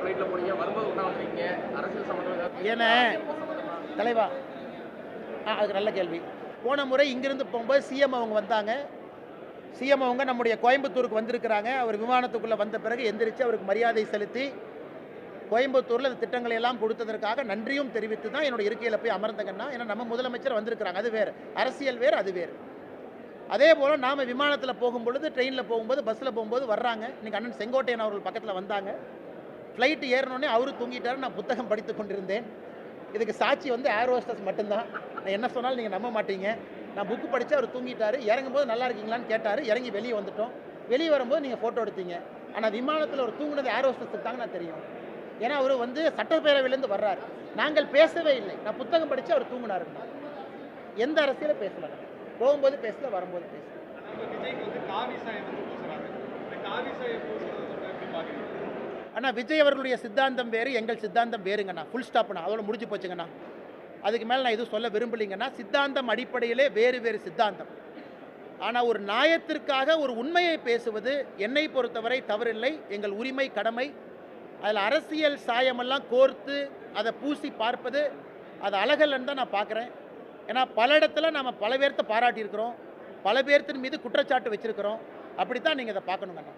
ஃப்ளைட்டில் போனீங்க, வரும்போது ஒன்றா வந்திருக்கீங்க, அரசியல் சம்மந்தமாக ஏன்னா தலைவா அதுக்கு நல்ல கேள்வி. போன முறை இங்கிருந்து போகும்போது சிஎம் அவங்க வந்தாங்க. சிஎம் அவங்க நம்முடைய கோயம்புத்தூருக்கு வந்திருக்கிறாங்க. அவர் விமானத்துக்குள்ளே வந்த பிறகு எந்திரிச்சு அவருக்கு மரியாதை செலுத்தி கோயம்புத்தூரில் அந்த திட்டங்களை எல்லாம் கொடுத்ததற்காக நன்றியும் தெரிவித்து தான் என்னோட இருக்கையில் போய் அமர்ந்தங்கன்னா, ஏன்னா நம்ம முதலமைச்சர் வந்திருக்கிறாங்க, அது வேறு. அரசியல் வேறு, அது வேறு. அதே போல் நாம் விமானத்தில் போகும்பொழுது, ட்ரெயினில் போகும்போது, பஸ்ஸில் போகும்போது வர்றாங்க. இன்றைக்கி அண்ணன் செங்கோட்டையன் அவர்கள் பக்கத்தில் வந்தாங்க. ஃப்ளைட்டு ஏறினோடனே அவரு தூங்கிட்டாரு, நான் புத்தகம் படித்து கொண்டிருந்தேன். இதுக்கு சாட்சி வந்து ஏர் ஹோஸ்டஸ் மட்டும்தான். நான் என்ன சொன்னாலும் நீங்கள் நம்ப மாட்டீங்க. நான் புக்கு படித்து அவர் தூங்கிட்டார். இறங்கும்போது நல்லா இருக்கீங்களான்னு கேட்டார். இறங்கி வெளியே வந்துட்டோம். வெளியே வரும்போது நீங்கள் ஃபோட்டோ எடுத்தீங்க. ஆனால் விமானத்தில் ஒரு தூங்குனது ஏர் ஹோஸ்டஸுக்கு தாங்க நான் தெரியும். ஏன்னா அவர் வந்து சட்டப்பேரவையிலேருந்து வர்றார். நாங்கள் பேசவே இல்லை. நான் புத்தகம் படித்து அவர் தூங்கினாருன்னா எந்த அரசியலும் பேசல. போகும்போது பேசல, வரும்போது பேசல. ஆனால் விஜய் அவர்களுடைய சித்தாந்தம் வேறு, எங்கள் சித்தாந்தம் வேறுங்கண்ணா. ஃபுல் ஸ்டாப்ண்ணா, அதோட முடிஞ்சு போச்சுங்கண்ணா. அதுக்கு மேலே நான் எதுவும் சொல்ல விரும்பலைங்கன்னா, சித்தாந்தம் அடிப்படையிலே வேறு வேறு சித்தாந்தம். ஆனால் ஒரு நியாயத்திற்காக ஒரு உண்மையை பேசுவது என்னை பொறுத்தவரை தவறில்லை, எங்கள் உரிமை, கடமை. அதில் அரசியல் சாயமெல்லாம் கோர்த்து அதை பூசி பார்ப்பது அது அழகல்லன்னு தான் நான் பார்க்குறேன். ஏன்னா பல இடத்துல நம்ம பல பேர்த்த பாராட்டியிருக்கிறோம், பல பேர்த்தின் மீது குற்றச்சாட்டு வச்சுருக்கிறோம். அப்படித்தான் நீங்கள் இதை பார்க்கணுங்கண்ணா.